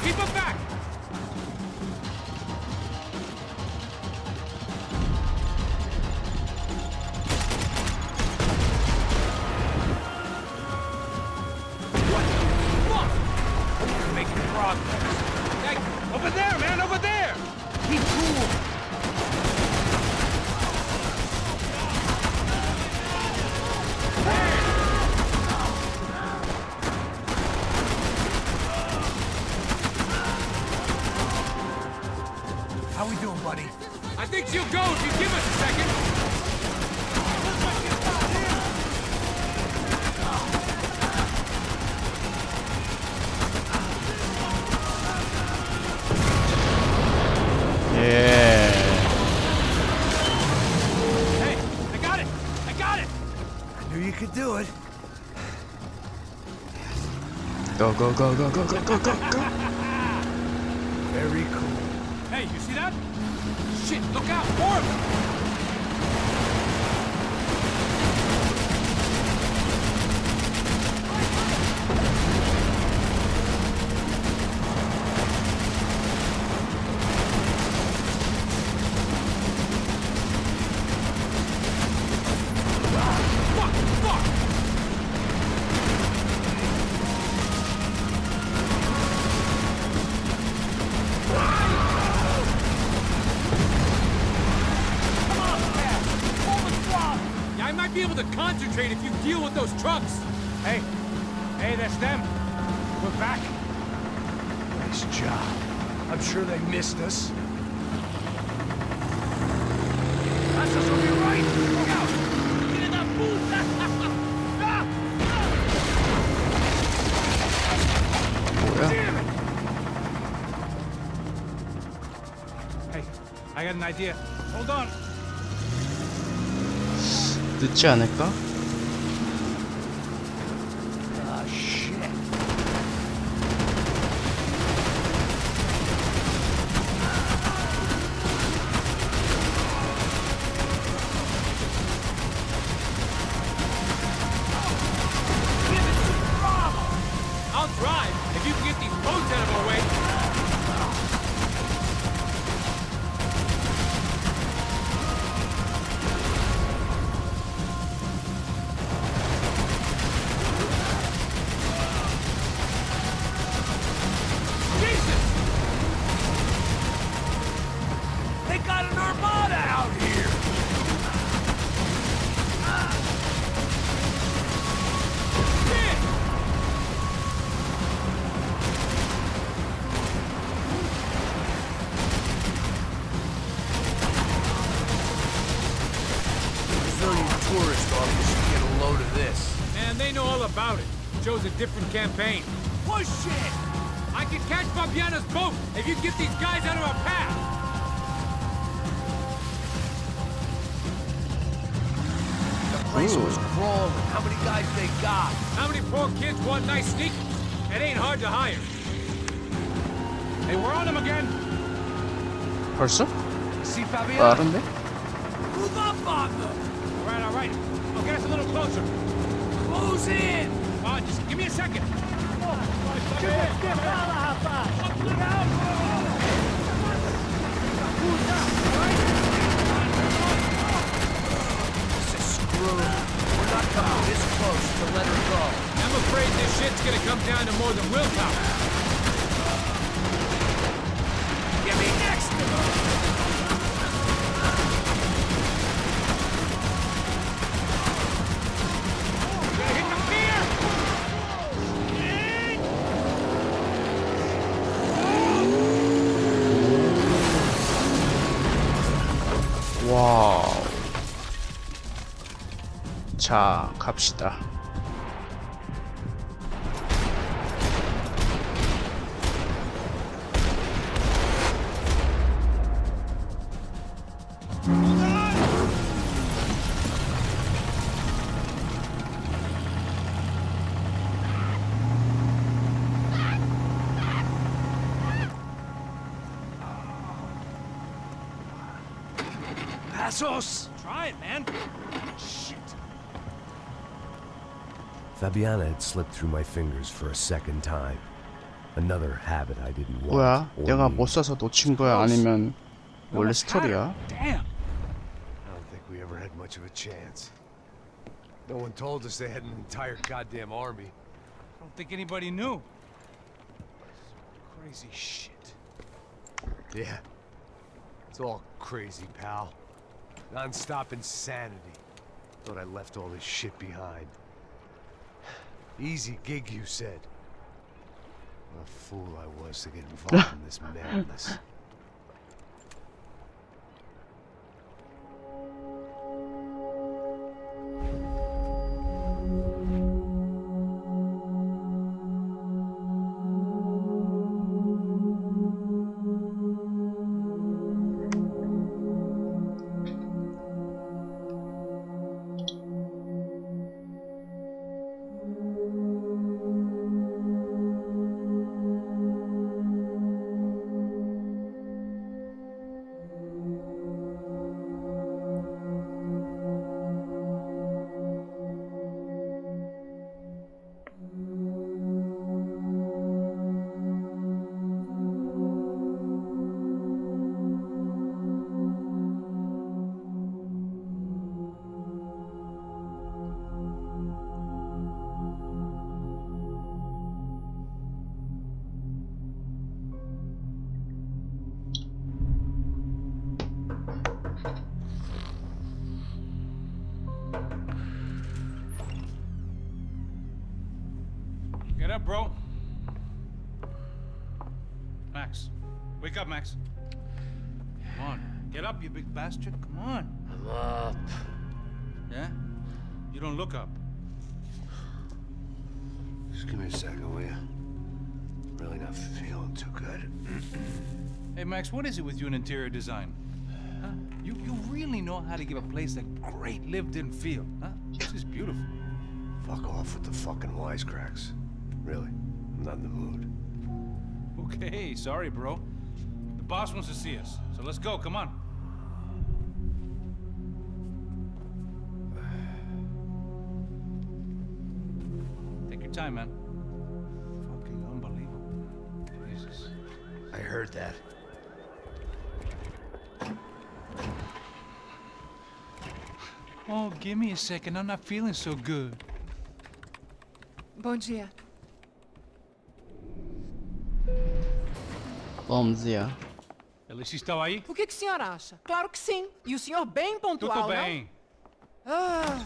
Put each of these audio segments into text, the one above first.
Keep him back! What the fuck? We're making progress. Hey, over there, man, over there! Keep cool. How we doing, buddy? I think she'll go if you give us a second. Yeah. Hey, I got it! I got it! I knew you could do it. Go, go, go, go, go, go, go, go, go. Very cool. Hey, you see that? Shit, look out! More of them! Be able to concentrate if you deal with those trucks. Hey, that's them. We're back. Nice job. I'm sure they missed us. That's us on your right. Look out! Get in that booth! Damn it! Hey, I got an idea. Hold on. 늦지 않을까? Ah, shit. I'll drive if you can get these boats out of our way. Tourist office to get a load of this. Man, they know all about it. Chose a different campaign. Push it! I can catch Fabiana's boat if you get these guys out of our path! The place was crawling. How many guys they got? How many poor kids want nice sneakers? It ain't hard to hire. Hey, we're on them again! 벌써? See Fabiana? 빠른데? Move up on them! All right. I'll get us a little closer. Close in! Just give me a second. This is screwed. We're not coming this close to let her go. I'm afraid this shit's gonna come down to more than willpower. Get me next to her! 와우. 자, 갑시다. Passos! Try it, man. Shit. Fabiana had slipped through my fingers for a second time. Another habit I didn't want. 뭐야? or 내가 need. 못 써서 놓친 거야? 아니면 We 원래 almost had her. 스토리야? Damn. I don't think we ever had much of a chance. No one told us they had an entire goddamn army. I don't think anybody knew. Crazy shit. Yeah. It's all crazy, pal. Non-stop insanity. Thought I left all this shit behind. Easy gig, you said. What a fool I was to get involved in this madness. Get up, bro. Max. Wake up, Max. Come on. Get up, you big bastard. Come on. I'm up. Yeah? You don't look up. Just give me a second, will you? Really not feeling too good. Hey, Max, what is it with you and interior design? Huh? You really know how to give a place a great lived-in feel, huh? This is beautiful. Fuck off with the fucking wisecracks. Really, I'm not in the mood. Okay, sorry, bro. The boss wants to see us, so let's go, come on. Take your time, man. Fucking unbelievable. Jesus. I heard that. Oh, give me a second. I'm not feeling so good. Bom dia. 뻔지야. Alice estava aí? O que o senhor acha? Claro que sim. E o senhor bem pontual, Tudo não? bem. Ah,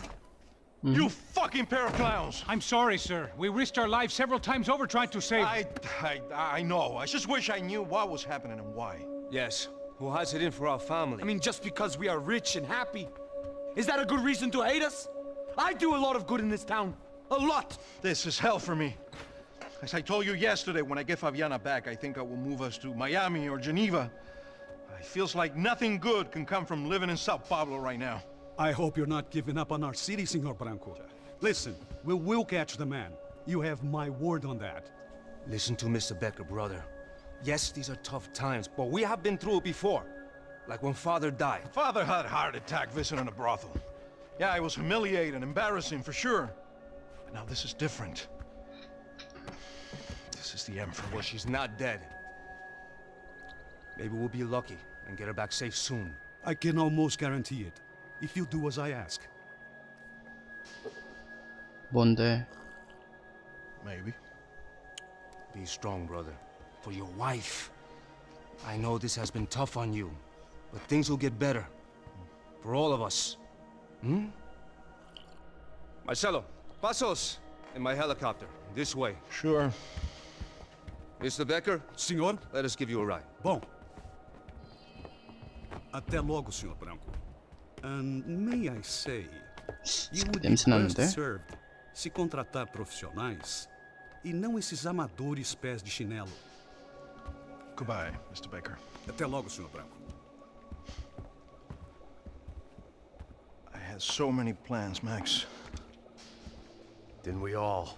You fucking pair of clowns! I'm sorry, sir. We risked our lives several times over trying to save... I know. I just wish I knew what was happening and why. Yes. Who has it in for our family? I mean, just because we are rich and happy, is that a good reason to hate us? I do a lot of good in this town. A lot! This is hell for me. As I told you yesterday, when I get Fabiana back, I think I will move us to Miami or Geneva. It feels like nothing good can come from living in Sao Paulo right now. I hope you're not giving up on our city, Senor Branco. Listen, we will catch the man. You have my word on that. Listen to Mr. Becker, brother. Yes, these are tough times, but we have been through it before. Like when Father died. Father had a heart attack visiting a brothel. Yeah, it was humiliating, embarrassing, for sure. But now this is different. This is the end for Well, me. she's not dead. Maybe we'll be lucky and get her back safe soon. I can almost guarantee it, if you do as I ask. 뭔데? Maybe. Be strong, brother. For your wife. I know this has been tough on you, but things will get better. For all of us. Hmm? Marcelo, pasos in my helicopter. This way. Sure. Mr. Becker, Senhor? let us give you a ride. Bom. Até logo, Senhor Branco. And may I say, you would be 냄새 best 나는데? served se contratar profissionais e não esses amadores pés de chinelo. Goodbye, Mr. Baker. Até logo, Senhor Branco. I had so many plans, Max. Didn't we all?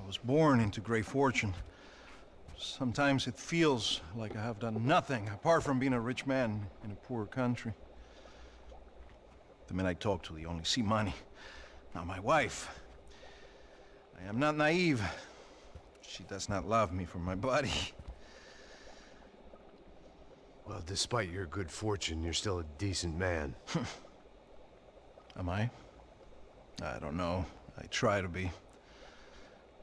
I was born into great fortune. Sometimes it feels like I have done nothing apart from being a rich man in a poor country. The men I talk to, they only see money. Now my wife. I am not naive. she does not love me for my body. Well, despite your good fortune, you're still a decent man. Am I? I don't know. I try to be.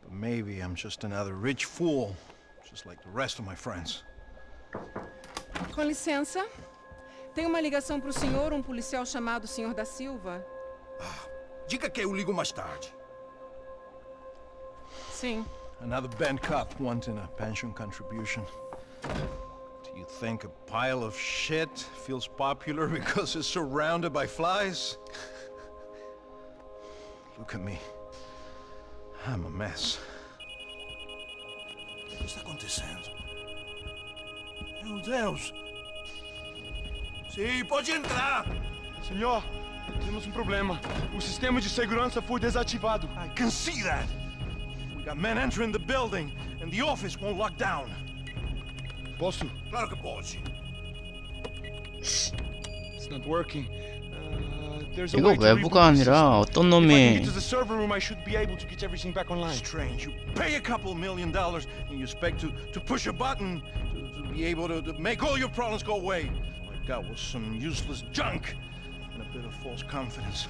But maybe I'm just another rich fool, just like the rest of my friends. Com licença. Tem uma ligação para o senhor, um policial chamado Sr. da Silva? Diga que eu ligo mais tarde. Sim. Another bent cop wanting a pension contribution. Do you think a pile of shit feels popular because it's surrounded by flies? Look at me. I'm a mess. O que está acontecendo? Meu Deus! Sim, pode entrar! Senhor, temos um problema. O sistema de segurança foi desativado. I can see that! We got men entering the building, and the office won't lock down. Posso? Claro que pode. It's not working. There's a 이거 way to 외부가 reboot the 아니라 system. 어떤 If I can 놈이 get to the server room, I should be able to get everything back online. Strange. You pay a couple $1 million, and you expect to push a button to be able to make all your problems go away. All I got was some useless junk and a bit of false confidence.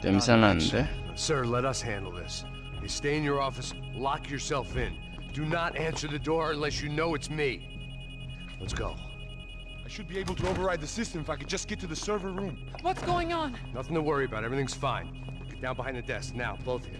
냄새 나는데? Sir, let us handle this. You stay in your office, lock yourself in. Do not answer the door unless you know it's me. Let's go. I should be able to override the system if I could just get to the server room. What's going on? Nothing to worry about. Everything's fine. Get down behind the desk. Now, both of you.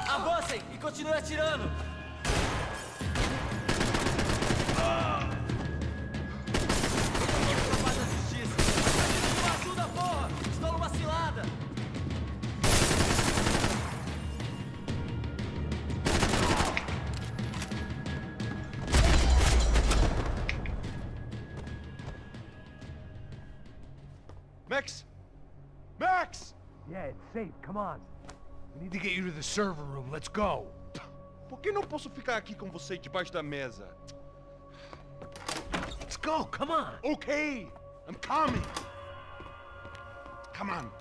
Avancem e continue atirando! Tropas da justiça! Ajuda, porra! Estou numa cilada! Max! Max! Yeah, it's safe. Come on. We need to get you to the server room. Let's go. Por que não posso ficar aqui com você debaixo da mesa? Let's go. Come on. Okay, I'm coming. Come on.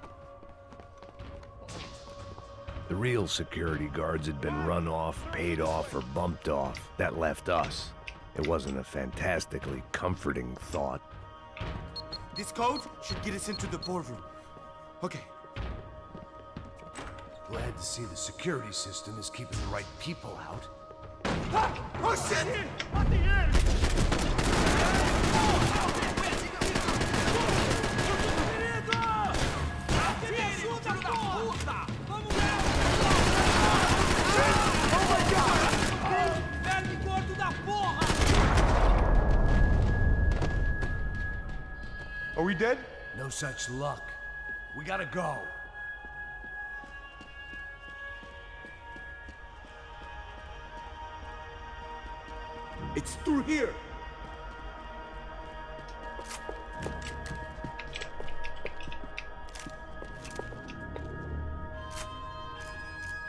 The real security guards had been run off, paid off, or bumped off. That left us. It wasn't a fantastically comforting thought. This code should get us into the boardroom. Okay. Glad to see the security system is keeping the right people out. Oh shit! Are we dead? No such luck. We gotta go. It's through here!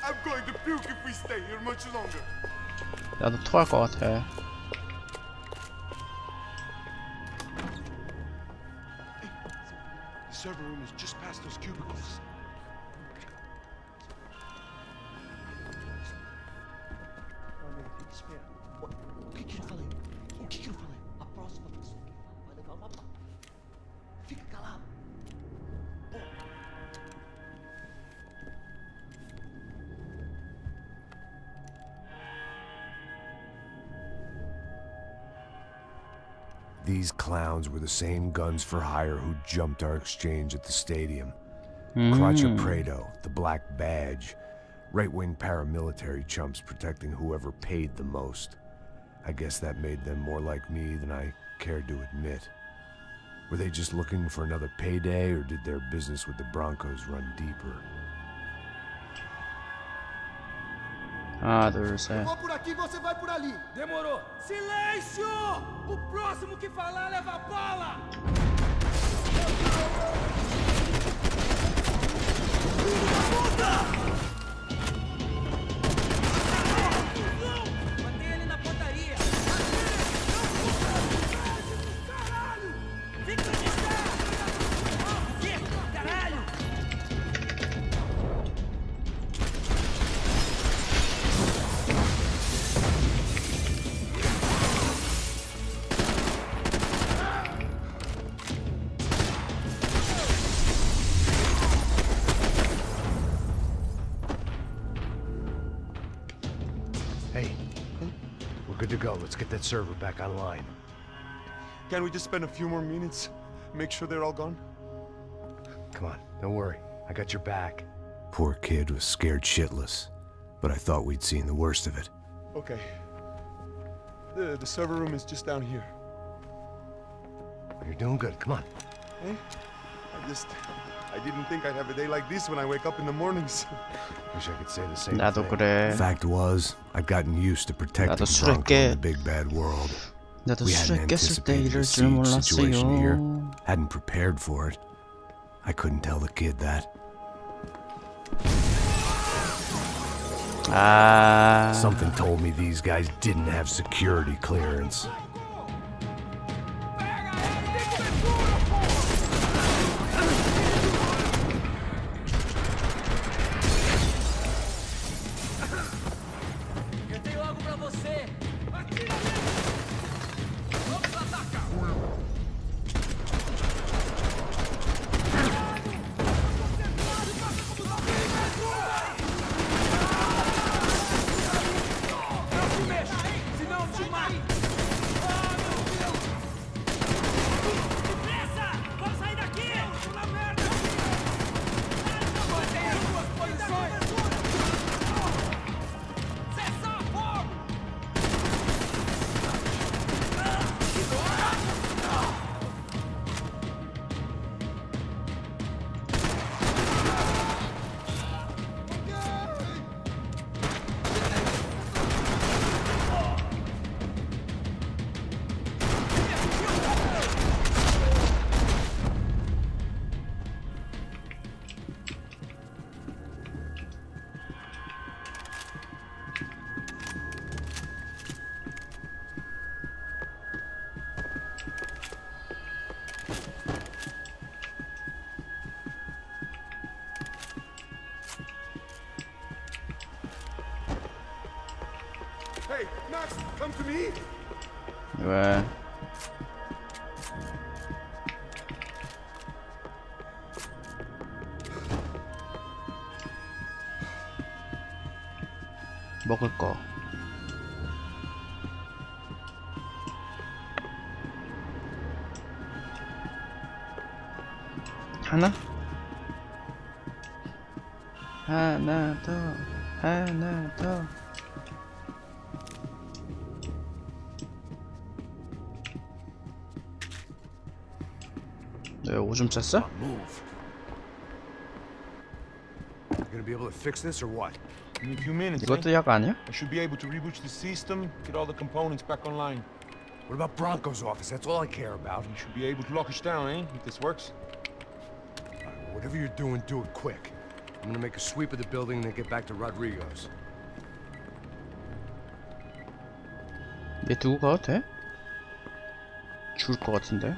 I'm going to puke if we stay here much longer. 나도 토할 것 같아. The server room is just past those cubicles. O que que eu falei? O que que eu falei? A próxima pessoa que vai levar uma pá. Fica calado. These clowns were the same guns for hire who jumped our exchange at the stadium. 음. Crotcha Prado, the Black Badge. Right-wing paramilitary chumps protecting whoever paid the most. I guess that made them more like me than I cared to admit. Were they just looking for another payday, or did their business with the Broncos run deeper? 하나, 둘, 셋. Vou por aqui, você vai por ali. Demorou. Silêncio! O próximo que falar leva a bala! Hey, we're good to go. Let's get that server back online. Can we just spend a few more minutes? Make sure they're all gone? Come on, don't worry. I got your back. Poor kid was scared shitless, but I thought we'd seen the worst of it. Okay. The server room is just down here. You're doing good. Come on. Eh? I didn't think I'd have a day like this when I wake up in the mornings. Wish I could say the same 나도 thing. 그래. Fact was, I'd gotten used to protecting 나도 술에 Bronco in 깨. the big bad world. 나도 We 술에 hadn't 깼을 때 anticipated 이럴 a 줄 siege situation here. 몰랐어요. Hadn't prepared for it. I couldn't tell the kid that. 아. Something told me these guys didn't have security clearance. Hey, Max, come to me! 왜? 먹을 거. 하나? 하나 더. 하나 더. 너 오줌 쌌어? Move. You gonna be able to fix this or what? In a few minutes, 이것도 약 아니야? I should be able to reboot the system, get all the components back online. What about Bronco's office? That's all I care about. You should be able to lock us down, eh? If this works. Whatever you're doing, do it quick. I'm gonna make a sweep of the building and then get back to Rodrigo's. 얘 두고 가도 돼? 죽을 것 같은데?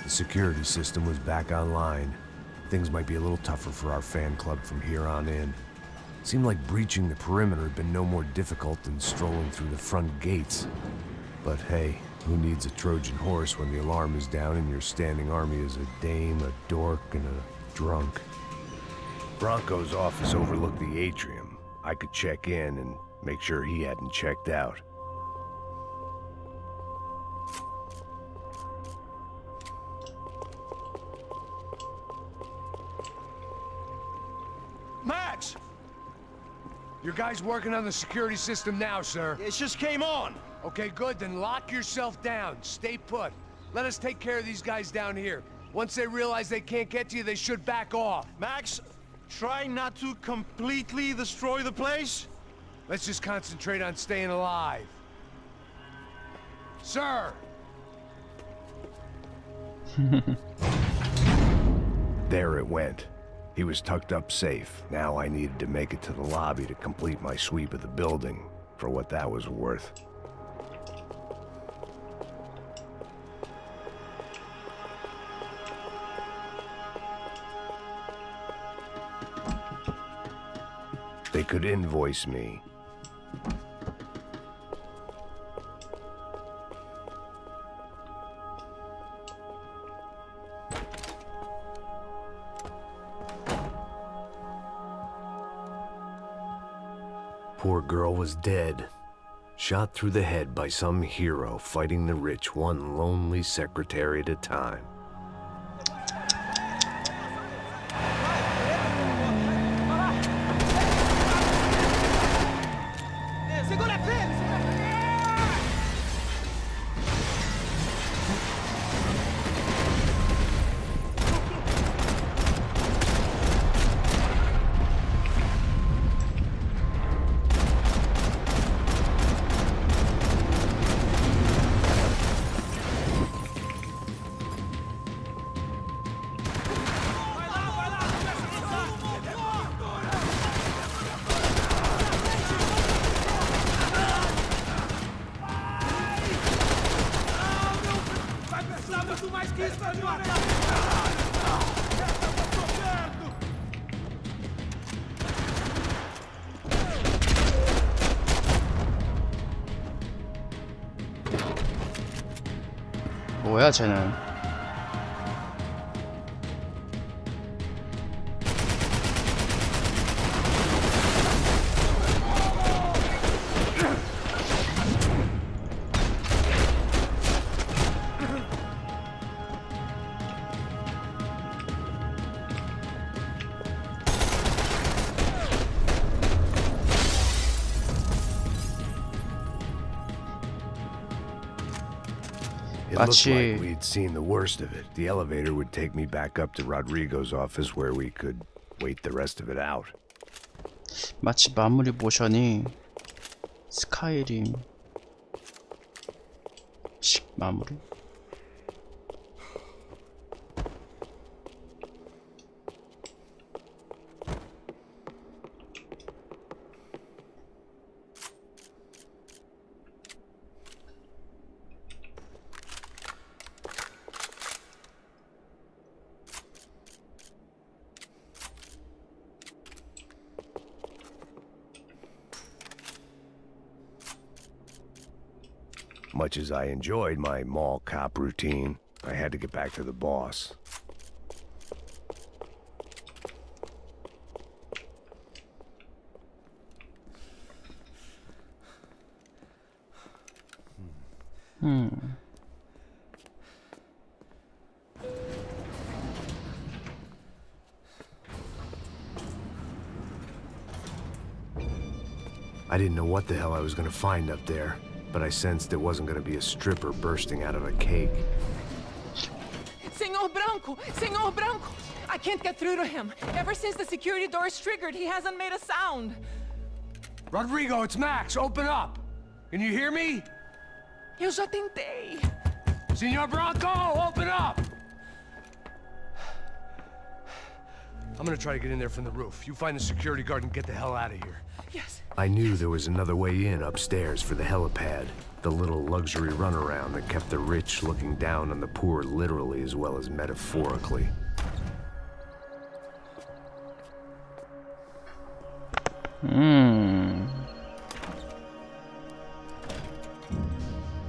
The security system was back online. Things might be a little tougher for our fan club from here on in. Seemed like breaching the perimeter had been no more difficult than strolling through the front gates. But hey, who needs a Trojan horse when the alarm is down and your standing army is a dame, a dork, and a drunk? Bronco's office overlooked the atrium. I could check in and make sure he hadn't checked out. Max! Your guys working on the security system now, sir. It just came on! Okay, good. Then lock yourself down. Stay put. Let us take care of these guys down here. Once they realize they can't get to you, they should back off. Max, try not to completely destroy the place. Let's just concentrate on staying alive. Sir! There it went. He was tucked up safe. Now I needed to make it to the lobby to complete my sweep of the building, for what that was worth. They could invoice me. Poor girl was dead. Shot through the head by some hero fighting the rich one lonely secretary at a time. 뭐야 쟤는. It looked like we'd seen the worst of it. The elevator would take me back up to Rodrigo's office where we could wait the rest of it out. 마치 마무리 모션이 스카이림 식 마무리. Much as I enjoyed my mall cop routine, I had to get back to the boss. I didn't know what the hell I was going to find up there, but I sensed it wasn't going to be a stripper bursting out of a cake. Senor Branco! Senor Branco! I can't get through to him. Ever since the security door is triggered, he hasn't made a sound. Rodrigo, it's Max. Open up. Can you hear me? Eu já tentei. Senor Branco, open up! I'm gonna try to get in there from the roof. You find the security guard and get the hell out of here. Yes. I knew there was another way in upstairs for the helipad, the little luxury runaround that kept the rich looking down on the poor literally as well as metaphorically.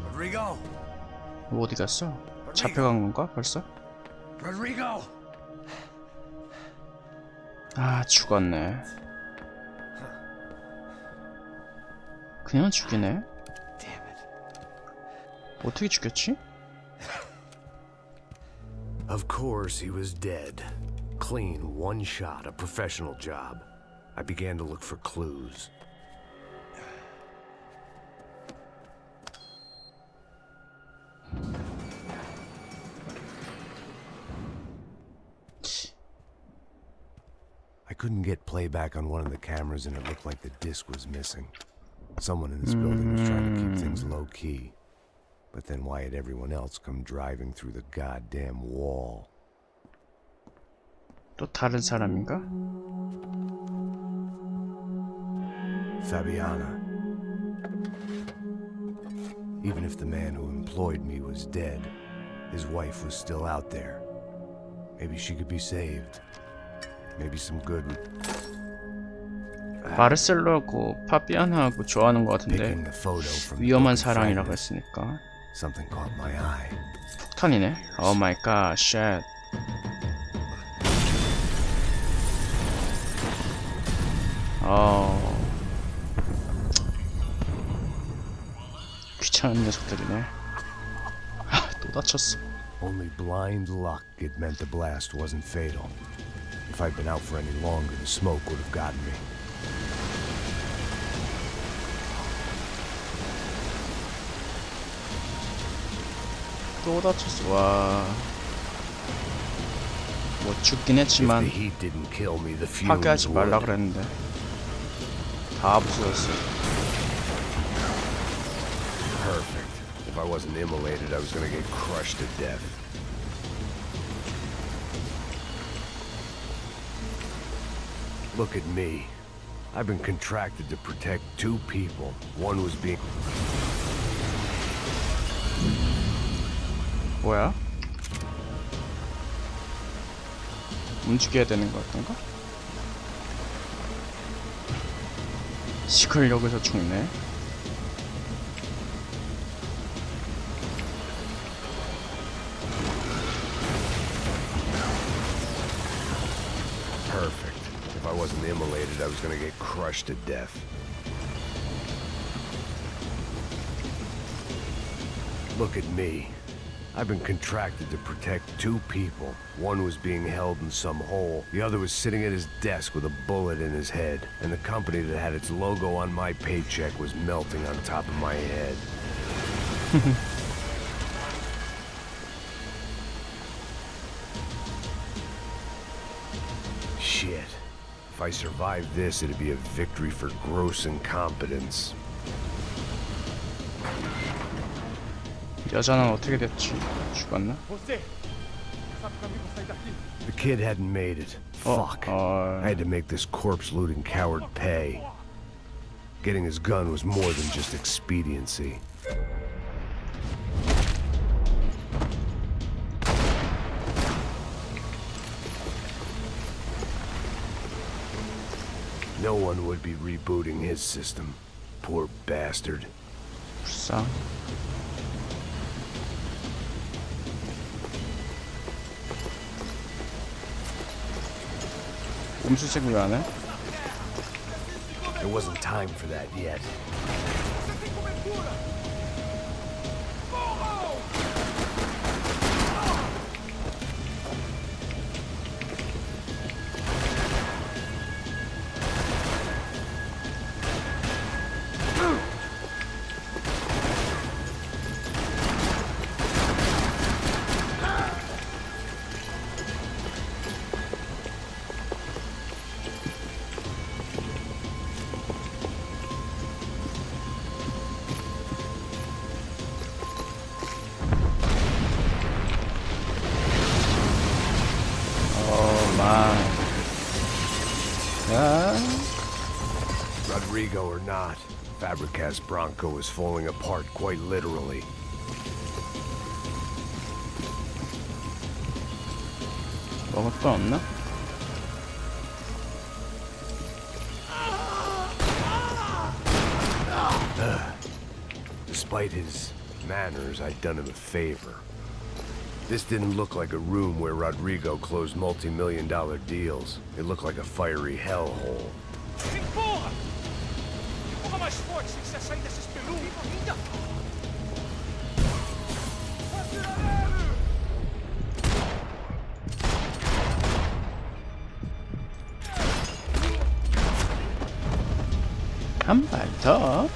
Rodrigo? 어디 갔어? 잡혀간 건가 벌써? Rodrigo! 아 죽었네. 그냥 죽이네. 어떻게 죽였지? Of course he was dead. Clean, one shot, a professional job. I began to look for clues. I couldn't get playback on one of the cameras and it looked like the disc was missing. Someone in this building was trying to keep things low-key. But then why had everyone else come driving through the goddamn wall? 또 다른 사람인가? Fabiana. Even if the man who employed me was dead, his wife was still out there. Maybe she could be saved. Maybe some good would... 바르셀로하고 파비아나하고 좋아하는 것 같은데 Picking the photo from the 위험한 book of 사랑이라고 fragments. 했으니까 Something caught my eye. 폭탄이네. 오 마이 갓, 쉣. 귀찮은 녀석들이네. 또 다쳤어. Only blind luck it meant the blast wasn't fatal. If I'd been out for any longer, the smoke would have gotten me. 또 다쳤어. 와. 뭐 죽긴 If 했지만 the heat didn't kill me, the fumes 파괴하지 말라 would. 그랬는데 다 부서졌어. Perfect. If I wasn't immolated, I was gonna get crushed to death. Look at me. I've been contracted to protect two people. One was being... 뭐야? 움직여야 되는 거 같던가? 시클 여기서 죽네. Perfect. If I wasn't immolated, I was gonna get crushed to death. Look at me. I've been contracted to protect two people. One was being held in some hole. The other was sitting at his desk with a bullet in his head. And the company that had its logo on my paycheck was melting on top of my head. Shit. If I survived this, it'd be a victory for gross incompetence. 여자는 어떻게 됐지? 죽었나? The kid hadn't made it. Fuck. I had to make this corpse-looting coward pay. Getting his gun was more than just expediency. No one would be rebooting his system. Poor bastard. 불쌍. 음수색 왜 안 해? There wasn't time for that yet. Rodrigo or not, Fabregas Bronco is falling apart quite literally. 먹을 거 없나? Despite his manners, I'd done him a favor. This didn't look like a room where Rodrigo closed multi-million-dollar deals. It looked like a fiery hellhole. 한 발 더.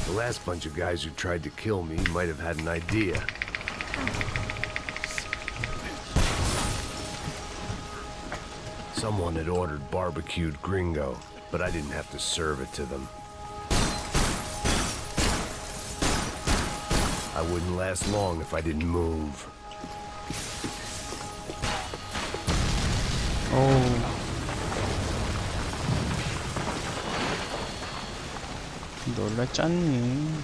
The last bunch of guys who tried to kill me might have had an idea. Someone had ordered barbecued gringo. but I didn't have to serve it to them. I wouldn't last long if I didn't move. 놀랐잖니.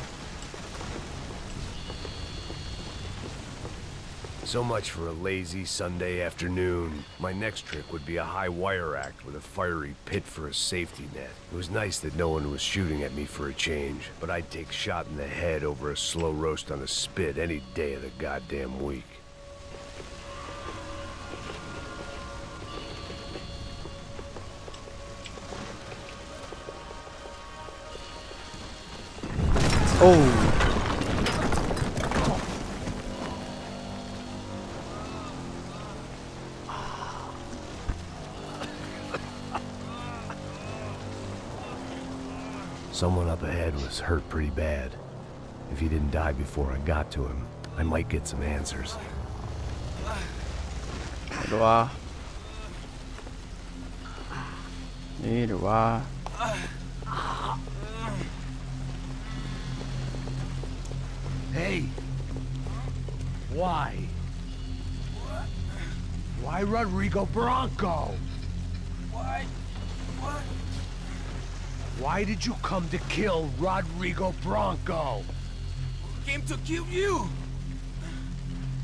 So much for a lazy Sunday afternoon. My next trick would be a high wire act with a fiery pit for a safety net. It was nice that no one was shooting at me for a change, but I'd take shot in the head over a slow roast on a spit any day of the goddamn week. Someone up ahead was hurt pretty bad. If he didn't die before I got to him, I might get some answers. 이리 와. 이리 와. Hey! Why? Why Rodrigo Bronco? Why? What? Why did you come to kill Rodrigo Bronco? Came to kill you.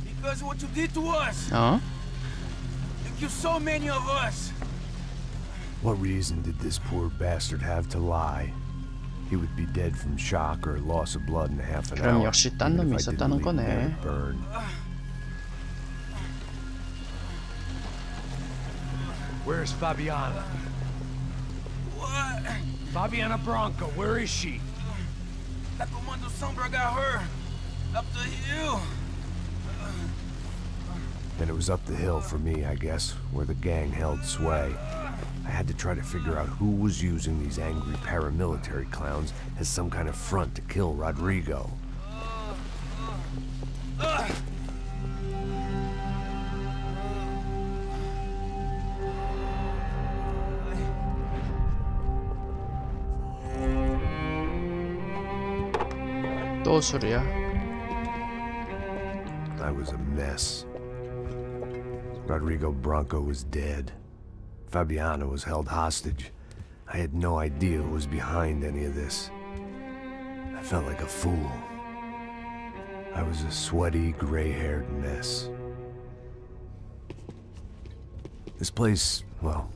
Because of what you did to us. 어? You killed so many of us. What reason did this poor bastard have to lie? He would be dead from shock or loss of blood in half an 그럼 hour. 역시 딴 놈이 있었다는 거네. Burn. Where's Fabiana? What? Fabiana Bronco, where is she? That Comando Sombra got her. Up the hill. Then it was up the hill for me, I guess, where the gang held sway. I had to try to figure out who was using these angry paramilitary clowns as some kind of front to kill Rodrigo. 또 술이야. I was a mess. Rodrigo Bronco was dead. Fabiana was held hostage. I had no idea who was behind any of this. I felt like a fool. I was a sweaty, gray-haired mess. This place, well,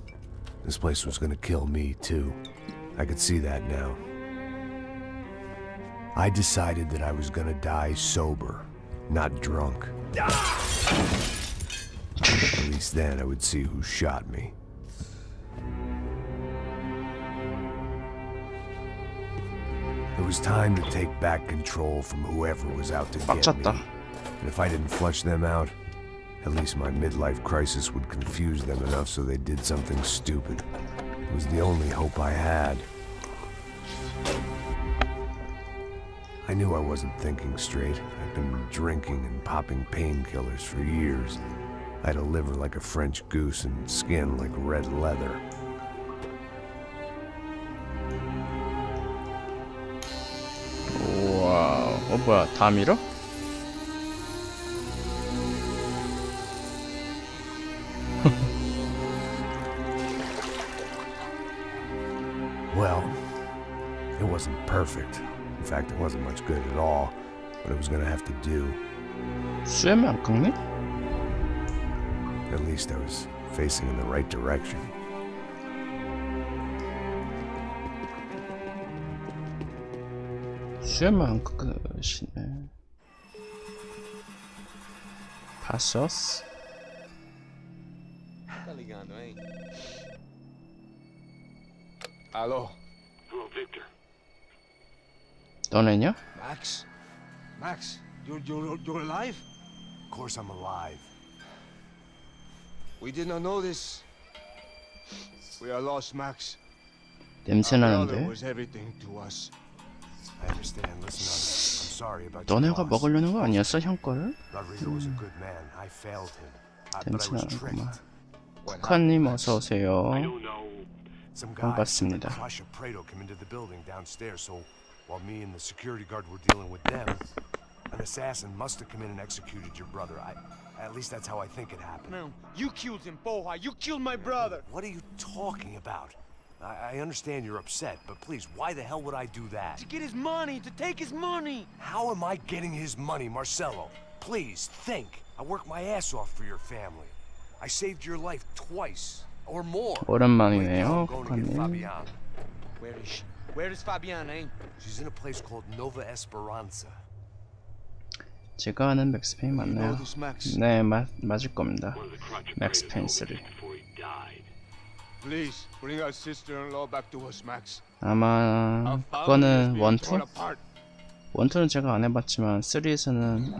this place was gonna kill me, too. I could see that now. I decided that I was gonna die sober, not drunk. At least then I would see who shot me. It was time to take back control from whoever was out to get me. 빡쳤다. And if I didn't flush them out, at least my midlife crisis would confuse them enough so they did something stupid. It was the only hope I had. I knew I wasn't thinking straight. I'd been drinking and popping painkillers for years. I had a liver like a French goose and skin like red leather. 와우. 뭐야, 다 밀어? Well, it wasn't perfect. In fact, it wasn't much good at all, but it was gonna have to do. 수염이 안 깎네? At least I was facing in the right direction. 수염이 안 깎으시네. Passos? Tá ligando, hein? Alô? Hello, Victor. 너네냐? Max? Max, you're alive? Of course I'm alive. We did not know this. We are lost, Max. 냄새 Our brother 나는데? was everything to us. I understand. Listen, I'm sorry about your 너네가 loss. 먹으려는 거 아니었어, 형 거를? Rodrigo was a good man. I failed him. But I 냄새 was 나는구만. tricked. 쿠카님 어서 오세요. I don't know. Some guy 반갑습니다. crush a Prado came into the building downstairs, so while me and the security guard were dealing with them, an assassin must have come in and executed your brother. At least that's how I think it happened. No, you killed him, Poha. You killed my brother. What are you talking about? I understand you're upset, but please, why the hell would I do that? To get his money, to take his money. How am I getting his money, Marcelo? Please, think. I worked my ass off for your family. I saved your life twice, or more. 오랜만이네요, I'm going to get 국가님. Fabiana. Where is she? Where is Fabiana, eh? She's in a place called Nova Esperanza. 제가 아는 맥스 페인 맞나요? 네, 맞을 겁니다. 맥스 페인 3. Please bring our sister-in-law back to us, Max. 아마 그거는 1, 2? 1,2는 제가 안 해봤지만 3에서는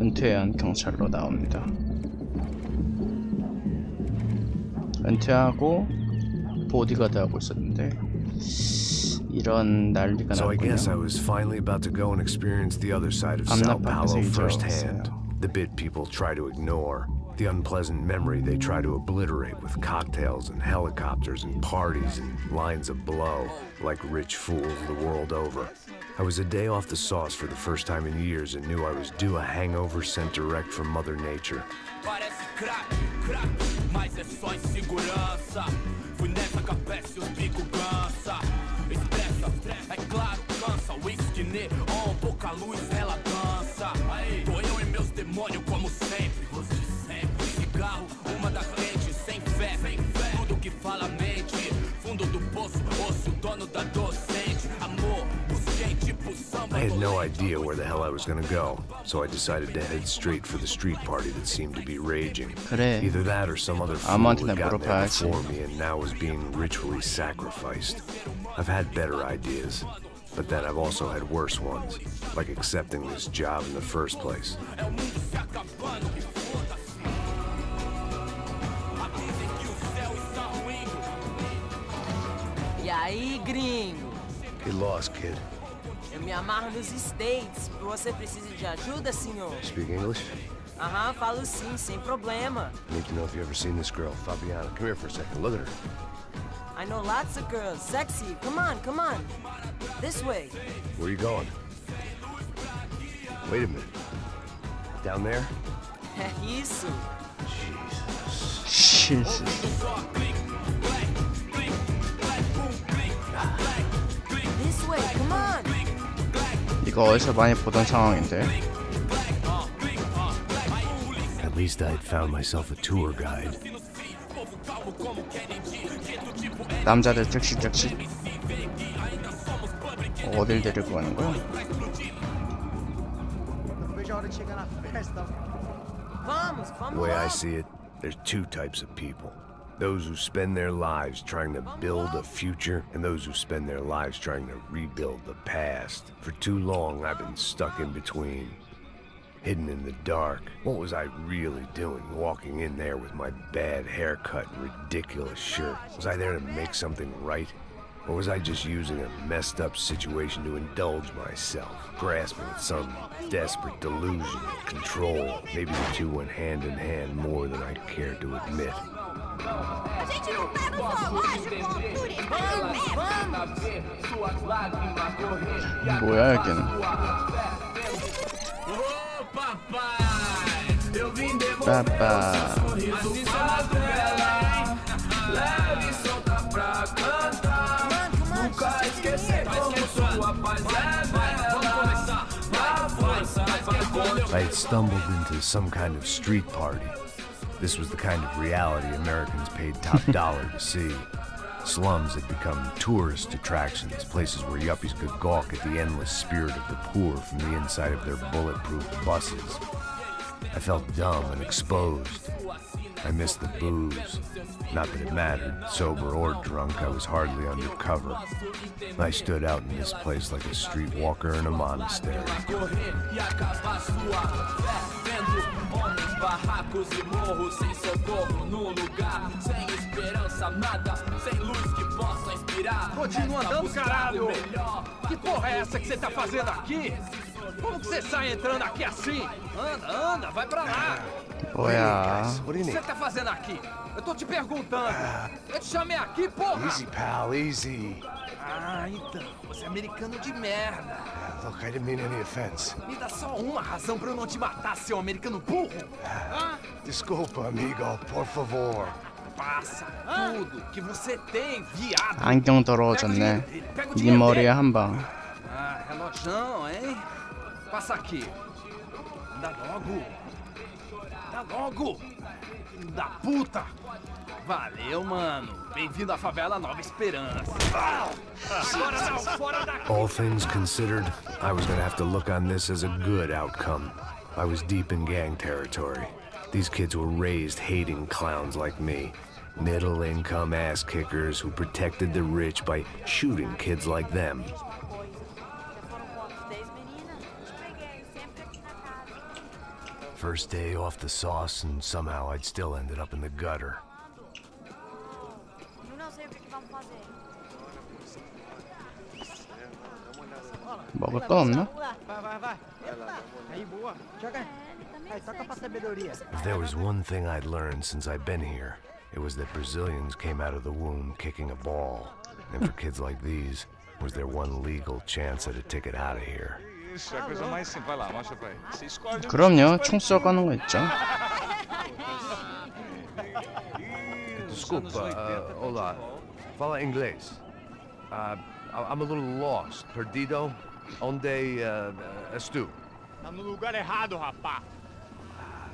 은퇴한 경찰로 나옵니다. 은퇴하고 보디가드 하고 있었는데 이런 난리가 So I guess I 났군요. was finally about to go and experience the other side of Sao Paulo firsthand. The bit people try to ignore. The unpleasant memory they try to obliterate with cocktails and helicopters and parties and lines of blow, like rich fools the world over. I was a day off the sauce for the first time in years and knew I was due a hangover sent direct from Mother Nature. Parece crack, mas é só insegurança. Fui nessa capeste, os bico cansa. Estressa, é claro, cansa. Whisky neon, pouca luz, ela dança. Tô eu e meus demônios como sempre. Cigarro, uma da frente, sem fé. Tudo que fala mente. Fundo do poço, osso, dono da docente. Amor, busquei tipo samba. I had no idea where the hell I was gonna go, so I decided to head straight for the street party that seemed to be raging. 그래. Either that or some other fool 아무한테나 had gotten there 물어봐야지. before me and now was being ritually sacrificed. I've had better ideas, but then I've also had worse ones, like accepting this job in the first place. E aí, gringo? Get lost, kid. Eu me amarro nos States. Você precisa de ajuda, senhor? Speak English? Aham, falo sim, sem problema. I need to know if you've ever seen this girl, Fabiana. Come here for a second. Look at her. I know lots of girls. Sexy. Come on, come on. This way. Where are you going? Wait a minute. Down there? É isso. Jesus. This way, come on. 이거 어디서 많이 보던 상황인데. At least I had found myself a tour guide. 남자들 택시 어딜 데리고 가는 거야? Vamos, The vamos way I logo. see it, there's two types of people. Those who spend their lives trying to build a future, and those who spend their lives trying to rebuild the past. For too long, I've been stuck in between, hidden in the dark. What was I really doing, walking in there with my bad haircut and ridiculous shirt? Was I there to make something right? Or was I just using a messed up situation to indulge myself, grasping at some desperate delusion of control? Maybe the two went hand in hand more than I'd care to admit. A gente não tá no zoológico, 뭐야 여기는? 빠빠. I had stumbled into some kind of street party. This was the kind of reality Americans paid top dollar to see. Slums had become tourist attractions, places where yuppies could gawk at the endless spirit of the poor from the inside of their bulletproof buses. I felt dumb and exposed. I missed the booze. Not that it mattered, sober or drunk, I was hardly under cover. I stood out in this place like a streetwalker in a monastery. Barracos e morros sem socorro num lugar sem esperança, nada, sem luz que possa inspirar. Continua andando, caralho! Que porra é essa que você tá fazendo aqui? Como que você sai entrando aqui assim? Anda, anda, vai pra lá. 뭐야? O que você tá fazendo aqui? Eu tô te perguntando. Eu te chamei aqui, porra. Easy, pal, easy. Ah, então. Você é americano de merda. Look, I didn't mean any offense. Me dá só uma razão pra eu não te matar, seu americano burro. Desculpa, amigo, por favor. Passa tudo que você tem, viado. 안경 더러워졌네. 네 머리에 한 방. Ah, relojão, hein? Passa aqui. Dá logo. Dá logo. Filho da puta. Valeu, mano. Bem-vindo à favela Nova Esperança. Agora não, fora daqui. All things considered, I was gonna have to look on this as a good outcome. I was deep in gang territory. These kids were raised hating clowns like me. Middle-income ass-kickers who protected the rich by shooting kids like them. First day off the sauce, and somehow I'd still ended up in the gutter. 먹을 건 없나? If there was one thing I'd learned since I've been here, it was that Brazilians came out of the womb kicking a ball. And for kids like these, was their one legal chance at a ticket out of here. Isso é a coisa mais simples. Vai lá, mostra pra ele. Você escolhe. 그럼요. 총 쏘가는 거 있죠. Desculpa, olá. Fala inglês. I'm a little lost. Perdido? Onde estou? Tá no lugar errado, rapá.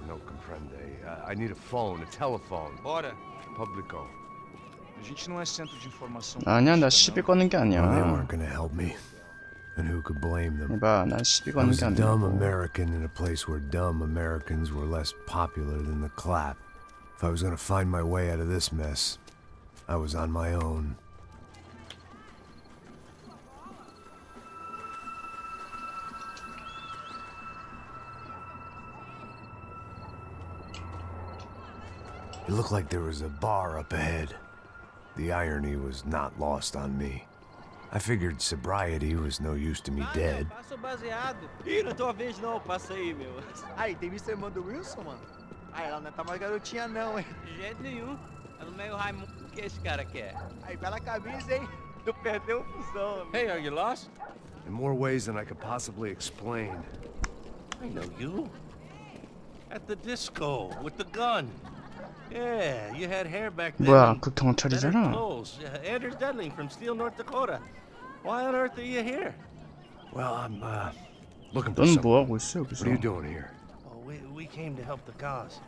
No comprende. I need a phone, a telephone. Bora. Publico. A gente não é centro de informação. 아니야, 나 시비 거는 게 Well, they 아니야. weren't gonna help me. And who could blame them? 이봐, 난 시비 I 거는 was 게 a dumb 아니야. American in a place where dumb Americans were less popular than the clap. If I was gonna find my way out of this mess, I was on my own. It looked like there was a bar up ahead. The irony was not lost on me. I figured sobriety was no use to me dead. Passa o baseado. Ih, não é tua vez não, passa aí, meu. Aí, tem visto a irmã do Wilson, mano? Aí, ela não tá mais garotinha não, hein? De jeito nenhum. Ela não é o Raimundo que esse cara quer. Aí, bela camisa, hein? Tu perdeu o fusão. Hey, are you lost? In more ways than I could possibly explain. I know you. At the disco, with the gun. Yeah, you had hair back then. 뭐야, 그 Better 경찰이잖아. clothes. Anders Dudley from Steele, North Dakota. Why on earth are you here? Well, I'm looking for 넌 something. 뭐 하고 있어 What 여기서? are you doing here? Oh, we came to help the cause.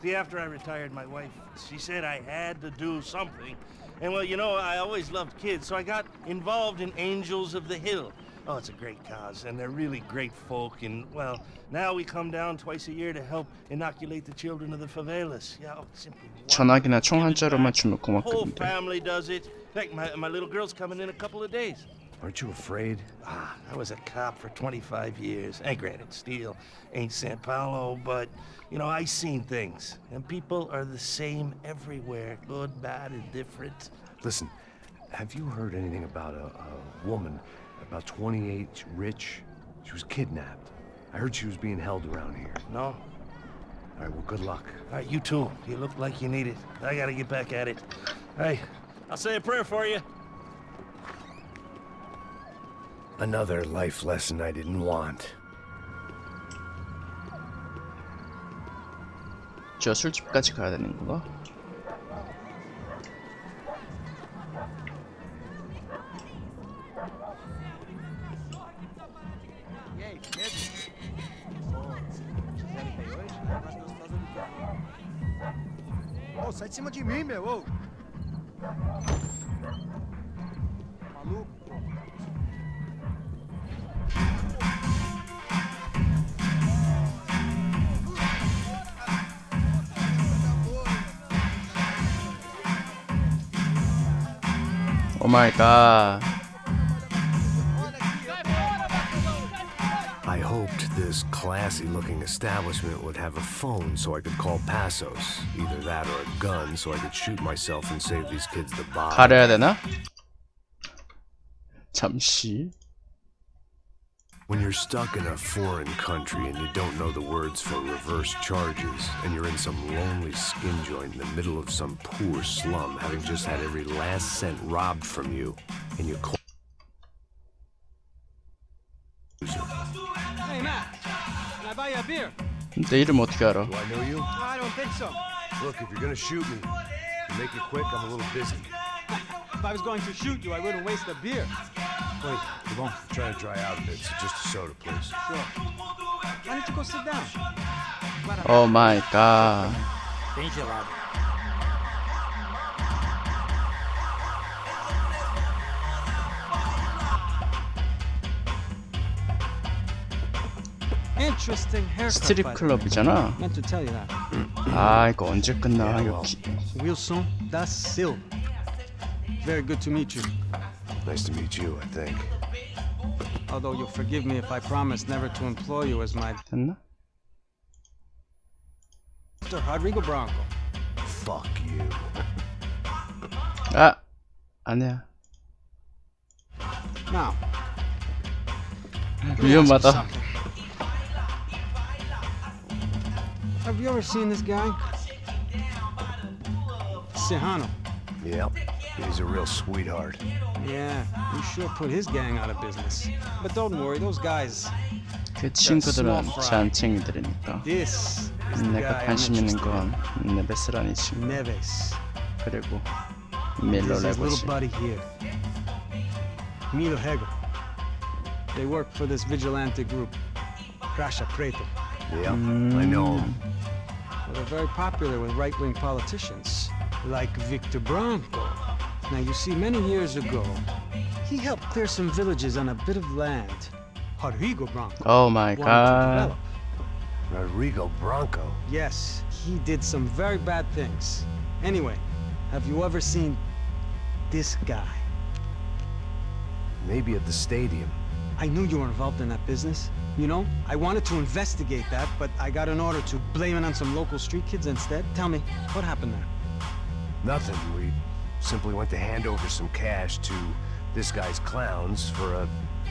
See, after I retired, my wife, she said I had to do something. And well, you know, I always loved kids, so I got involved in Angels of the Hill. Oh, it's a great cause, and they're really great folk. And, well, now we come down twice a year to help inoculate the children of the favelas. Yeah, oh, simply 전화기나 총 한 자루만 주면 whole 고맙겠는데. family does it. In fact, my little girl's coming in a couple of days. Aren't you afraid? Ah, I was a cop for 25 years. And granted, Steele ain't San Paulo, but, you know, I seen things. And people are the same everywhere. Good, bad, indifferent. Listen, have you heard anything about a woman, about 28, rich? She was kidnapped. I heard she was being held around here. No? All right, well, good luck. All right, you too. You look like you need it. I gotta get back at it. Hey, I'll say a prayer for you. Another life lesson I didn't want. 저 술집까지 가야 되는 건가? E aí, medo? Ô, sai de cima de mim, meu, ô! Maluco? 오 마이 갓. I hoped this classy-looking establishment would have a phone so I could call Passos. Either that or a gun so I could shoot myself and save these kids the bother. 가려야 되나? 잠시. When you're stuck in a foreign country and you don't know the words for reverse charges, and you're in some lonely skin joint in the middle of some poor slum, having just had every last cent robbed from you, and you call... Hey, Matt. Can I buy you a beer? 내 이름 어떻게 알아? Do I know you? I don't think so. Look, if you're gonna shoot me, make it quick, I'm a little busy. If I was going to shoot you, I wouldn't waste a beer. Wait, come on. I'm trying to dry out a bit, so just a soda, please. Sure. Why don't you go sit down? Oh my god. Bem gelado. Interesting haircut. 스트립 클럽이잖아. Meant to tell you that. 아 이거 언제 끝나 여기. Wilson da Silva. Very good to meet you. Nice to meet you, I think. Although you'll forgive me if I promise never to employ you as my... 됐나? Mr. Rodrigo Bronco. Fuck you. 아 아니야. Now. 위험하다. Have you ever seen this guy? Sejano. Yep, he's a real sweetheart. Yeah, he sure put his gang out of business. But don't worry, those guys. 그 친구들은 잔챙이들이니까. This is the 내가 guy 관심 I'm 있는 interested 건 네베스라니 친구. Neves. 그리고 This is his 밀로레고지. little buddy here. Milo Hegel. They work for this vigilante group, Crasha Preto. Yep, I know him. Well, they're very popular with right-wing politicians, like Victor Bronco. Now, you see, many years ago, he helped clear some villages on a bit of land. Rodrigo Bronco Oh my wanted to god. develop. Rodrigo Bronco? Yes, he did some very bad things. Anyway, have you ever seen this guy? Maybe at the stadium. I knew you were involved in that business. You know, I wanted to investigate that, but I got an order to blame it on some local street kids instead. Tell me, what happened there? Nothing. We simply went to hand over some cash to this guy's clowns for a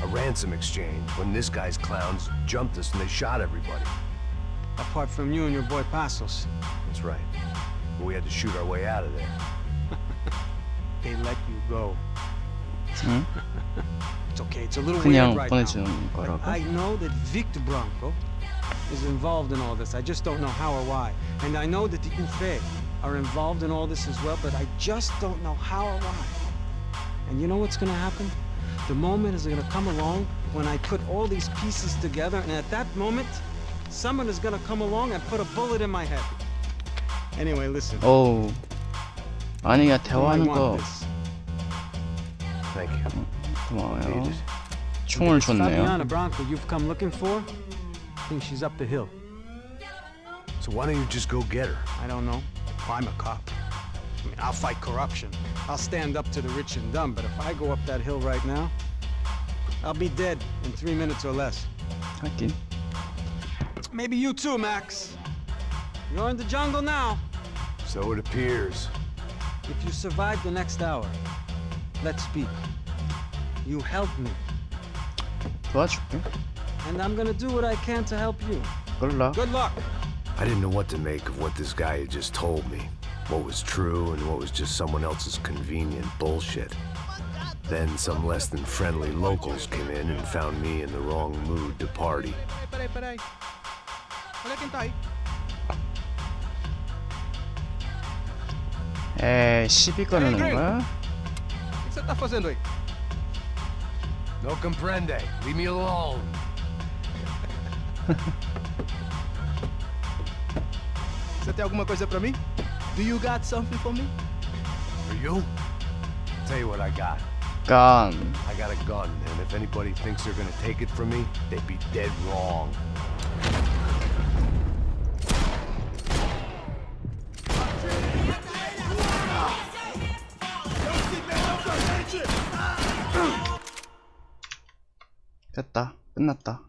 ransom exchange when this guy's clowns jumped us and they shot everybody. Apart from you and your boy Passos. That's right. But we had to shoot our way out of there. They let you go. 응? It's okay, it's a little 그냥 weird right now. 보내주는 But 거라고? I know that Victor Bronco is involved in all this. I just don't know how or why. And I know that the Ufe are involved in all this as well, but I just don't know how or why. And you know what's gonna happen? The moment is gonna come along when I put all these pieces together, and at that moment, someone is gonna come along and put a bullet in my head. Anyway, listen. 오. 아니야 I 대화하는 거 want this. Thank you. 고마워요. 총을 줬네요. Fabiana Bronco, you've come looking for? I think she's up the hill. So why don't you just go get her? I don't know. I'm a cop. I mean, I'll fight corruption. I'll stand up to the rich and dumb, but if I go up that hill right now, I'll be dead in 3 minutes or less. 하긴. Maybe you too, Max. You're in the jungle now. So it appears. If you survive the next hour, let's speak. You help me, 도와줄게. and I'm gonna do what I can to help you. Good luck. Good luck. I didn't know what to make of what this guy had just told me. What was true and what was just someone else's convenient bullshit. Then some less than friendly locals came in and found me in the wrong mood to party. Peraí. Olha quem tá aí. 에이 시비 꺼내는 거야? O que você tá fazendo aí? No comprende. Leave me alone. Você tem alguma coisa pra mim? Do you got something for me? For you? Tell you what I got. 간. I got a gun, and if anybody thinks they're gonna take it from me, they'd be dead wrong. 됐다. 끝났다.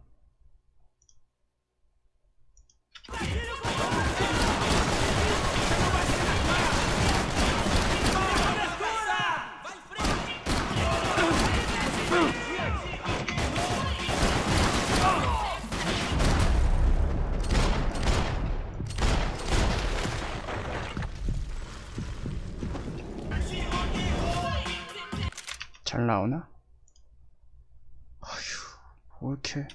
잘 나오나? 아휴, 뭐 이렇게